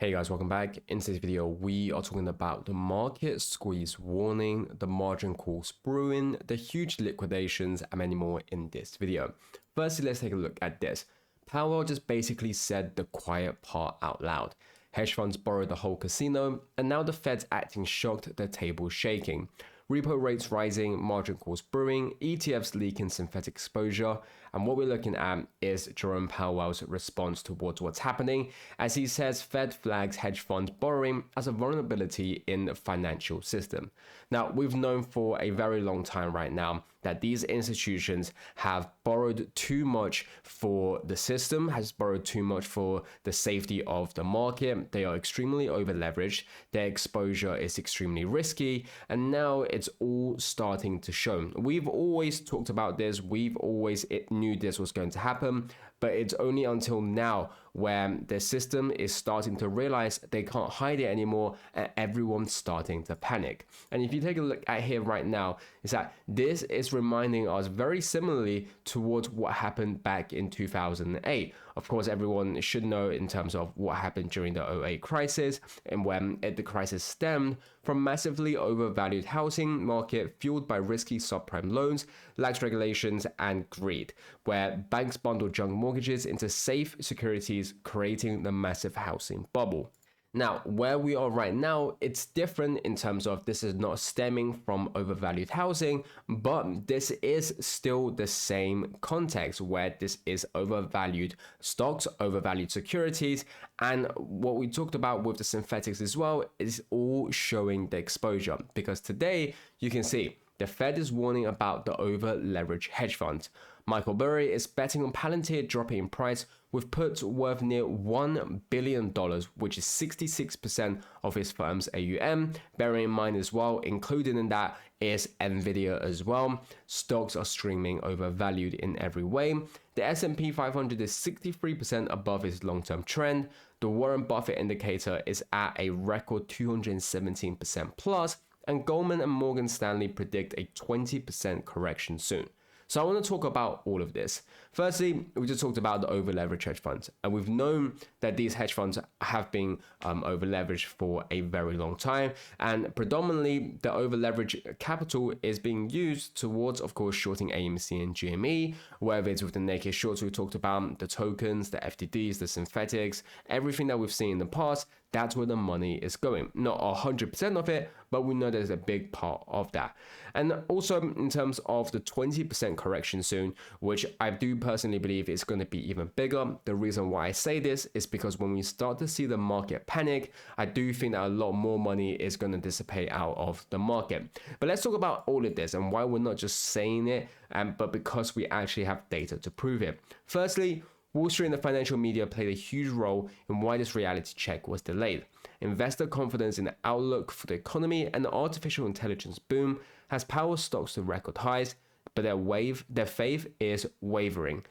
Hey guys, welcome back. In today's video, we are talking about the market squeeze warning, the margin calls brewing, the huge liquidations, and many more in this video. Firstly, let's take a look at this. Powell just basically said the quiet part out loud. Hedge funds borrowed the whole casino, and now the Fed's acting shocked, the table shaking. Repo rates rising, margin calls brewing, ETFs leaking synthetic exposure, and what we're looking at is Jerome Powell's response towards what's happening, as he says Fed flags hedge funds borrowing as a vulnerability in the financial system. Now, we've known for a very long time right now that these institutions have borrowed too much for the system, has borrowed too much for the safety of the market. They are extremely over leveraged, their exposure is extremely risky, and now it's all starting to show. We've always talked about this, we've always knew this was going to happen, but it's only until now where the system is starting to realize they can't hide it anymore and everyone's starting to panic. And if you take a look at here right now, is that this is reminding us very similarly towards what happened back in 2008. Of course, everyone should know in terms of what happened during the 2008 crisis, and when the crisis stemmed from massively overvalued housing market fueled by risky subprime loans, lax regulations, and greed, where banks bundled junk mortgages into safe securities, creating the massive housing bubble. Now, where we are right now, it's different in terms of this is not stemming from overvalued housing, but this is still the same context where this is overvalued stocks, overvalued securities, and what we talked about with the synthetics as well is all showing the exposure, because today you can see the Fed is warning about the over-leveraged hedge funds. Michael Burry is betting on Palantir dropping in price with puts worth near $1 billion, which is 66% of his firm's AUM. Bearing in mind as well, included in that is Nvidia as well. Stocks are streaming overvalued in every way. The S&P 500 is 63% above its long-term trend. The Warren Buffett indicator is at a record 217% plus, and Goldman and Morgan Stanley predict a 20% correction soon. So I want to talk about all of this. Firstly, we just talked about the over-leveraged hedge funds, and we've known that these hedge funds have been over-leveraged for a very long time, and predominantly the over-leveraged capital is being used towards, of course, shorting AMC and GME, whether it's with the naked shorts we talked about, the tokens, the FTDs, the synthetics, everything that we've seen in the past. That's where the money is going. Not 100% of it, but we know there's a big part of that. And also in terms of the 20% correction soon, which I do personally believe is going to be even bigger. The reason why I say this is because when we start to see the market panic, I do think that a lot more money is going to dissipate out of the market. But let's talk about all of this and why we're not just saying it, but because we actually have data to prove it. Firstly, Wall Street and the financial media played a huge role in why this reality check was delayed. Investor confidence in the outlook for the economy and the artificial intelligence boom has powered stocks to record highs, but their faith is wavering.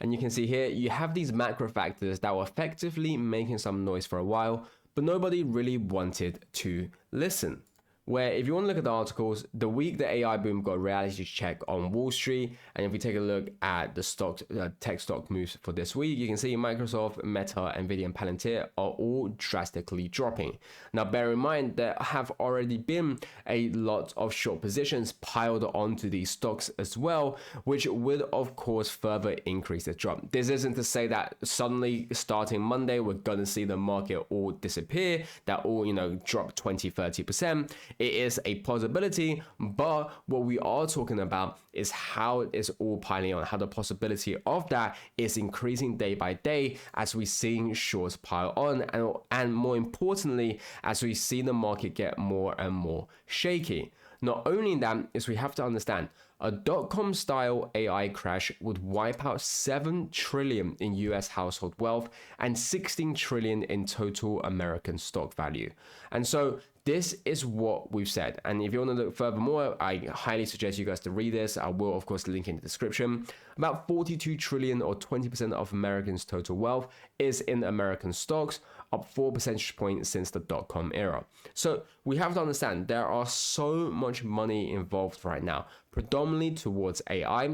And you can see here, you have these macro factors that were effectively making some noise for a while, but nobody really wanted to listen. Where if you want to look at the articles, the week the AI boom got a reality check on Wall Street, and if we take a look at the stocks, tech stock moves for this week, you can see Microsoft, Meta, Nvidia, and Palantir are all drastically dropping. Now, bear in mind there have already been a lot of short positions piled onto these stocks as well, which would of course further increase the drop. This isn't to say that suddenly starting Monday we're going to see the market all disappear, that all drop 20-30%. It is a possibility, but what we are talking about is how it's all piling on, how the possibility of that is increasing day by day as we see shorts pile on, and more importantly, as we see the market get more and more shaky. Not only that, is we have to understand a dot-com style AI crash would wipe out 7 trillion in US household wealth and 16 trillion in total American stock value. And so this is what we've said. And if you want to look furthermore, I highly suggest you guys to read this. I will, of course, link in the description. About 42 trillion or 20% of Americans' total wealth is in American stocks, up 4 percentage points since the dot-com era. So we have to understand there are so much money involved right now, predominantly towards AI,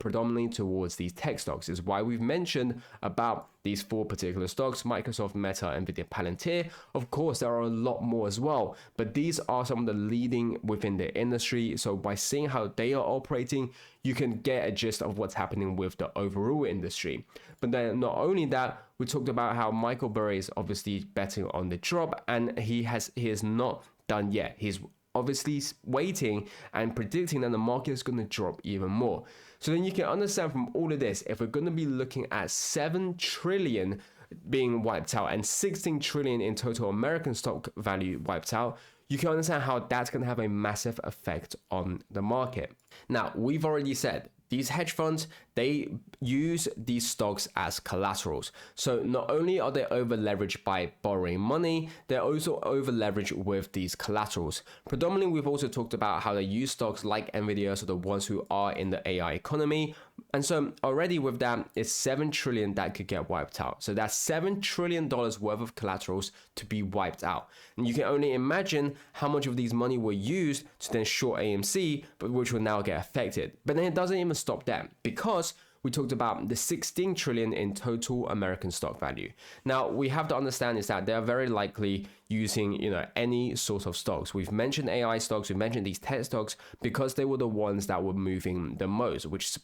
predominantly towards these tech stocks. Is why we've mentioned about these 4 particular stocks: Microsoft, Meta, Nvidia, Palantir. Of course, there are a lot more as well, but these are some of the leading within the industry. So by seeing how they are operating, you can get a gist of what's happening with the overall industry. But then not only that, we talked about how Michael Burry is obviously betting on the drop, and he has not done yet. He's obviously waiting and predicting that the market is going to drop even more. So then you can understand from all of this, if we're going to be looking at 7 trillion being wiped out and 16 trillion in total American stock value wiped out, you can understand how that's going to have a massive effect on the market. Now, we've already said these hedge funds, they use these stocks as collaterals. So not only are they over leveraged by borrowing money, they're also over leveraged with these collaterals. Predominantly, we've also talked about how they use stocks like Nvidia, so the ones who are in the AI economy. And so already with that, it's 7 trillion that could get wiped out. So that's $7 trillion worth of collaterals to be wiped out. And you can only imagine how much of these money were used to then short AMC, but which will now get affected. But then it doesn't even stop there, because we talked about the 16 trillion in total American stock value. Now, we have to understand is that they are very likely using, any sort of stocks. We've mentioned AI stocks, we've mentioned these tech stocks because they were the ones that were moving the most, which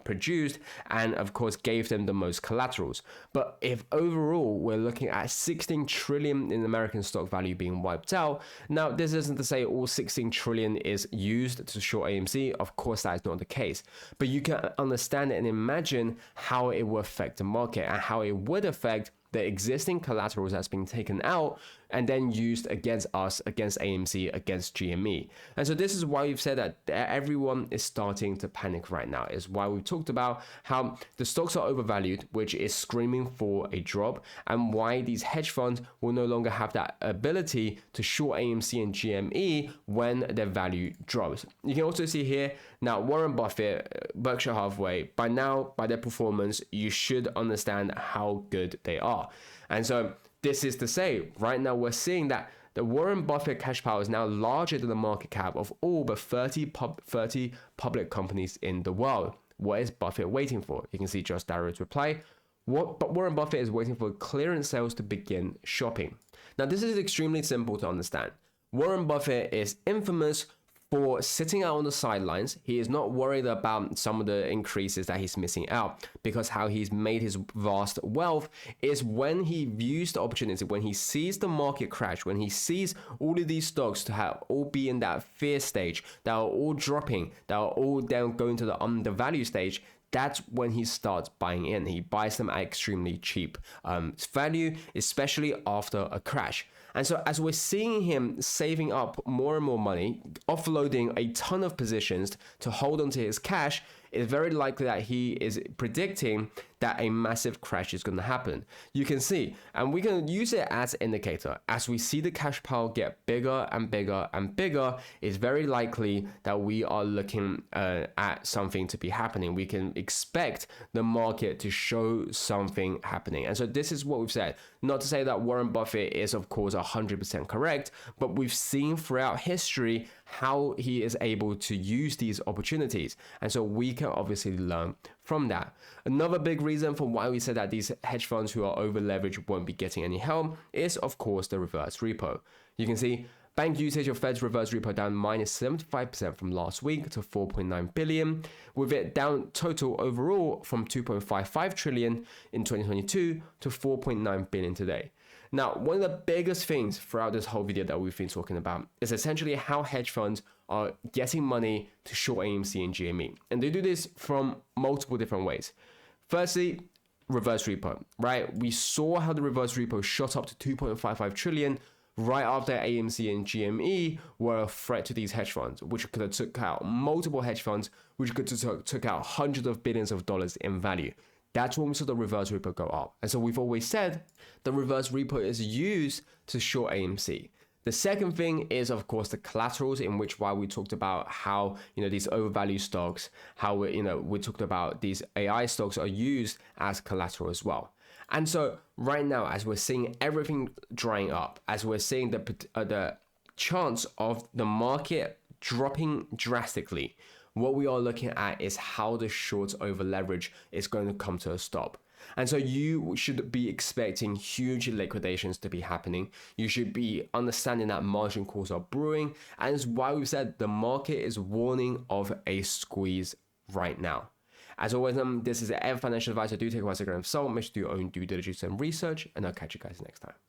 produced and of course gave them the most collaterals. But if overall we're looking at 16 trillion in American stock value being wiped out, now this isn't to say all 16 trillion is used to short AMC. Of course, that is not the case, but you can understand and imagine how it will affect the market and how it would affect the existing collaterals that's been taken out and then used against us, against AMC, against GME. And so this is why we've said that everyone is starting to panic right now, is why we've talked about how the stocks are overvalued, which is screaming for a drop, and why these hedge funds will no longer have that ability to short AMC and GME when their value drops. You can also see here, now Warren Buffett, Berkshire Hathaway, by now, by their performance, you should understand how good they are. And so this is to say, right now we're seeing that the Warren Buffett cash power is now larger than the market cap of all but 30 public companies in the world. What is Buffett waiting for? You can see Josh Darrow's reply. But Warren Buffett is waiting for clearance sales to begin shopping. Now, this is extremely simple to understand. Warren Buffett is infamous for sitting out on the sidelines. He is not worried about some of the increases that he's missing out, because how he's made his vast wealth is when he views the opportunity, when he sees the market crash, when he sees all of these stocks to have all be in that fear stage, that are all dropping, that are all down going to the undervalue stage. That's when he starts buying in. He buys them at extremely cheap value, especially after a crash. And so as we're seeing him saving up more and more money, offloading a ton of positions to hold onto his cash, it's very likely that he is predicting that a massive crash is going to happen. You can see, and we can use it as an indicator. As we see the cash pile get bigger and bigger and bigger, it's very likely that we are looking at something to be happening. We can expect the market to show something happening. And so this is what we've said. Not to say that Warren Buffett is, of course, 100% correct, but we've seen throughout history how he is able to use these opportunities. And so we can obviously learn from that. Another big reason for why we said that these hedge funds who are over leveraged won't be getting any help is, of course, the reverse repo. You can see bank usage of Fed's reverse repo down minus 75% from last week to 4.9 billion, with it down total overall from 2.55 trillion in 2022 to 4.9 billion today. Now, one of the biggest things throughout this whole video that we've been talking about is essentially how hedge funds are getting money to short AMC and GME. And they do this from multiple different ways. Firstly, reverse repo, right? We saw how the reverse repo shot up to 2.55 trillion right after AMC and GME were a threat to these hedge funds, which could have took out multiple hedge funds, which could have took out hundreds of billions of dollars in value. That's when we saw the reverse repo go up. And so we've always said the reverse repo is used to short AMC. The second thing is, of course, the collaterals, in which why we talked about how, these overvalued stocks, how we talked about these AI stocks are used as collateral as well. And so right now, as we're seeing everything drying up, as we're seeing the chance of the market dropping drastically, what we are looking at is how the short over leverage is going to come to a stop. And so you should be expecting huge liquidations to be happening. You should be understanding that margin calls are brewing. And it's why we've said the market is warning of a squeeze right now. As always, this is a financial advice. Do take advice with a grain of salt. Make sure to do your own due diligence and research. And I'll catch you guys next time.